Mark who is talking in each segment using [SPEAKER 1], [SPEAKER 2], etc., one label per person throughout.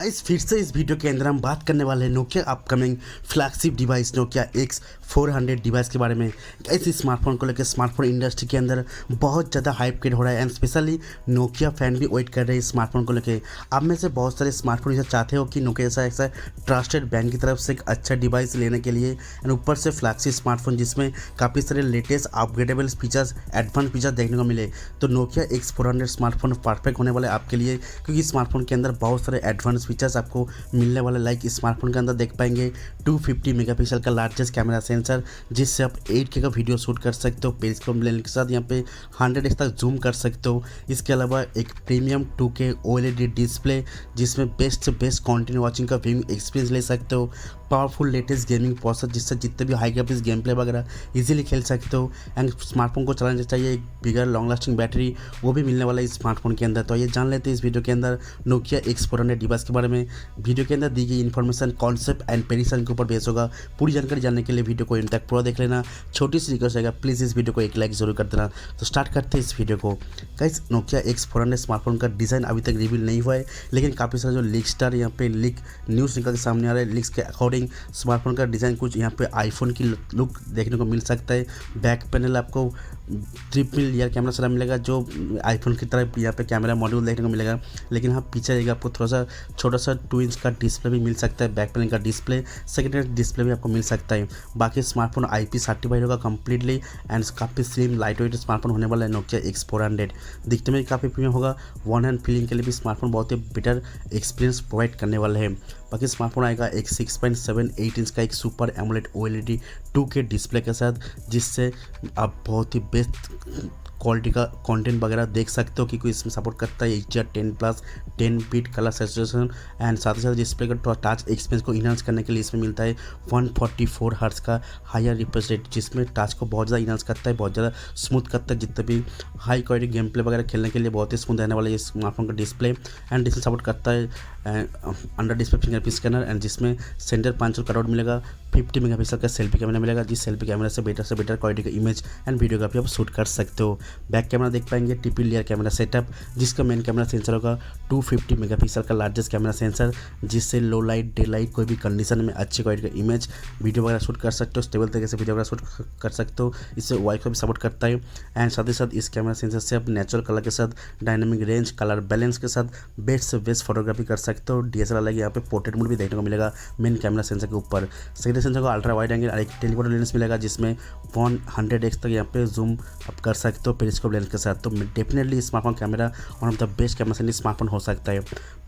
[SPEAKER 1] फिर से इस वीडियो के अंदर हम बात करने वाले हैं Nokia upcoming flagship device Nokia X400 device के बारे में। इस स्मार्टफोन को लेकर स्मार्टफोन इंडस्ट्री के अंदर बहुत ज़्यादा हाइप क्रिएट हो रहा है एंड स्पेशली नोकिया फैन भी वेट कर रहे हैं इस स्मार्टफोन को लेकर। आप में से बहुत सारे स्मार्टफोन यूजर चाहते हो कि नोकिया जैसा ऐसा ट्रस्टेड ब्रांड की तरफ से एक अच्छा डिवाइस लेने के लिए एंड ऊपर से फ्लैगशिप स्मार्टफोन जिसमें काफ़ी सारे latest upgradable features advance features देखने को मिले, तो नोकिया X400 स्मार्टफोन परफेक्ट होने वाले आपके लिए, क्योंकि स्मार्टफोन के अंदर बहुत सारे एडवांस फीचर्स आपको मिलने वाले। लाइक स्मार्टफोन के अंदर देख पाएंगे 250 मेगापिक्सल का लार्जेस्ट कैमरा सेंसर, जिससे आप 8K का वीडियो शूट कर सकते हो पेरिस्कोप लेंस के साथ। यहाँ पे 100x तक जूम कर सकते हो। इसके अलावा एक प्रीमियम 2K OLED डिस्प्ले जिसमें बेस्ट से बेस्ट कंटेंट वॉचिंग का व्यूइंग एक्सपीरियंस ले सकते हो। पावरफुल लेटेस्ट गेमिंग प्रोसेसर जिससे जितने भी हाई ग्राफिक्स गेम प्ले वगैरह इजीली खेल सकते हो। एंड स्मार्टफोन को चलाने चाहिए एक बिगर लॉन्ग लास्टिंग बैटरी, वो भी मिलने वाला है इस स्मार्टफोन के अंदर। तो ये जान लेते हैं इस वीडियो के अंदर नोकिया X400 डिवाइस के बारे में। वीडियो के अंदर दी गई इन्फॉर्मेशन कॉन्सेप्ट एंड पेरिसन के ऊपर बेस होगा। पूरी जानकारी जानने के लिए वीडियो को एंड तक पूरा देख लेना। छोटी सी रिक्वेस्ट रहेगा, प्लीज़ इस वीडियो को एक लाइक जरूर कर देना। तो स्टार्ट करते हैं इस वीडियो को। गाइस, नोकिया X400 स्मार्टफोन का डिज़ाइन अभी तक रिवील नहीं हुआ है, लेकिन काफ़ी सारे जो लीक स्टार यहाँ पे लीक न्यूज़ निकल के सामने आ रहा है। लीक्स के अकॉर्डिंग स्मार्टफोन का डिज़ाइन कुछ यहाँ पे आईफोन की लुक देखने को मिल सकता है। बैक पैनल आपको ट्रिपल लेयर कैमरा सारा मिलेगा, जो आईफोन की तरह यहाँ पे कैमरा मॉड्यूल देखने को मिलेगा। लेकिन हाँ, पीछे रहेगा आपको थोड़ा सा छोटा सा 2 इंच का डिस्प्ले भी मिल सकता है। बैक पैनल का डिस्प्ले, सेकेंडरी डिस्प्ले भी आपको मिल सकता है। बाकी स्मार्टफोन IP सर्टिफाइड होगा कम्प्लीटली एंड काफ़ी स्लिम लाइट वेट स्मार्टफोन होने वाला है नोकिया X400। दिखने में काफ़ी प्रीमियम होगा। वन हैंड फीलिंग के लिए भी स्मार्टफोन बहुत ही बेटर एक्सपीरियंस प्रोवाइड करने वाला है। बाकी स्मार्टफोन आएगा एक 6.78 इंच का एक super AMOLED OLED 2K display के साथ, जिससे आप बहुत ही बेस्ट क्वालिटी का कंटेंट वगैरह देख सकते हो, क्योंकि इसमें सपोर्ट करता है HDR10+ 10 bit colour saturation and साथ ही साथ डिस्प्ले का टच एक्सपीरियंस को इनहांस करने के लिए इसमें मिलता है 144 हर्ट्ज का हायर रिफ्रेश रेट, जिसमें टच को बहुत ज़्यादा इनहांस करता है, बहुत ज़्यादा स्मूथ करता है। जितने भी हाई क्वालिटी गेम प्ले वगैरह खेलने के लिए बहुत ही स्मूथ रहने वाला है ये स्मार्टफोन का डिस्प्ले। एंड डिस्प्ले सपोर्ट करता है under display fingerprint scanner and जिसमें सेंटर पंच कटआउट मिलेगा। 50 मेगापिक्सल का सेल्फी कैमरा मिलेगा, जिस सेल्फी कैमरा से बेटर क्वालिटी का इमेज एंड वीडियोग्राफी आप शूट कर सकते हो। बैक कैमरा देख पाएंगे ट्रिपल लेयर कैमरा सेटअप, जिसका मेन कैमरा सेंसर होगा 250 मेगापिक्सल का लार्जेस्ट कैमरा सेंसर, जिससे लो लाइट डे लाइट कोई भी कंडीशन में अच्छी क्वालिटी का इमेज वीडियो वगैरह शूट कर सकते हो। स्टेबल तरीके से वीडियो वगैरह शूट कर सकते हो। इससे वाईफाई भी सपोर्ट करता है। एंड साथ ही साथ इस कैमरा सेंसर से आप नेचुरल कलर के साथ डायनामिक रेंज कलर बैलेंस के साथ बेस्ट से बेस्ट फोटोग्राफी कर सकते हो। DSLR यहाँ पे पोर्ट्रेट मोड भी देखने को मिलेगा मेन कैमरा सेंसर के ऊपर। सेकेंडरी सेंसर को अल्ट्रा वाइड एंगल एक टेलीफोटो लेंस मिलेगा, जिसमें 100x तक यहाँ पे जूम आप कर सकते हो पेरिस्कोप लेंस के साथ। तो definitely smartphone camera one of the best camera sensor smartphone हो सकता है।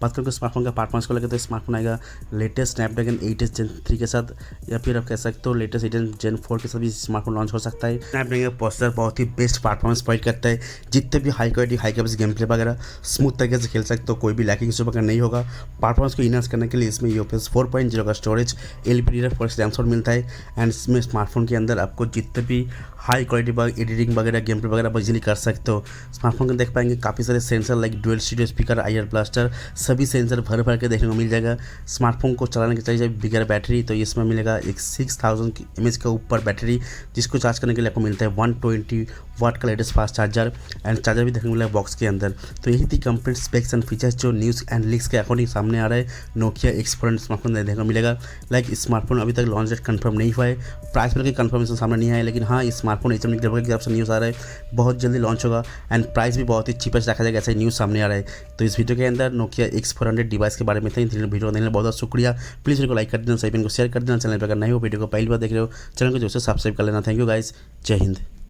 [SPEAKER 1] बात करें स्मार्टफोन का परफॉर्मेंस को लेकर, तो स्मार्टफोन आएगा लेटेस्ट स्नैपड्रैगन 8 Gen 3 के साथ, या फिर आप कह सकते हो लेटेस्ट 8 Gen 4 के साथ भी स्मार्टफोन लॉन्च हो सकता है। स्नैपड्रैगन प्रोसेसर बहुत ही बेस्ट परफॉर्मेंस प्रोवाइड करता है। जितने भी high quality high graphics game play वगैरह स्मूथ तरीके से खेल सकते हो, कोई भी लैकिंग इशू वगैरह नहीं होगा। परफॉर्मेंस को इनहांस करने के लिए इसमें UFS 4.0 का स्टोरेज LPDDR4 रैम स्लॉट मिलता है। एंड इसमें स्मार्टफोन के अंदर आपको जितने भी हाई क्वालिटी एडिटिंग वगैरह गेम प्ले वगैरह इजीली कर सकते हो। स्मार्टफोन को देख पाएंगे काफ़ी सारे sensor like dual stereo speaker IR blaster सभी सेंसर भर भर के देखने को मिल जाएगा। स्मार्टफोन को चलाने के चाहिए बिगर बैटरी, तो इसमें मिलेगा एक 6000 mAh के ऊपर बैटरी, जिसको चार्ज करने के लिए आपको मिलता है 120 वाट का latest fast charger and charger भी देखने को मिला है बॉक्स के अंदर। तो यही थी कंप्लीट स्पेक्स एंड फीचर्स जो न्यूज़ एंड लीक्स के अकॉर्डिंग सामने आ रहा है नोकिया X400 स्मार्टफोन देखने को मिलेगा। लाइक स्मार्टफोन अभी तक लॉन्च डेट कंफर्म नहीं हुआ है, प्राइस पर कंफर्मेशन सामने नहीं आया, लेकिन हाँ स्मार्टफोन HMD की तरफ से न्यूज़ आ रहा है बहुत जल्दी लॉन्च होगा एंड प्राइस भी बहुत ही चीपेस्ट रखा जाएगा, ऐसा न्यूज़ सामने आ रहा है। तो इस वीडियो के अंदर नोकिया X400 डिवाइस के बारे में था। वीडियो देखने के लिए बहुत शुक्रिया। प्लीज़ वीडियो को लाइक कर देना, सही को शेयर कर देना। चैनल पर अगर नहीं हो वीडियो को पहली बार देख रहे हो चैनल को जो से सब्सक्राइब कर लेना। थैंक यू गाइस, जय हिंद।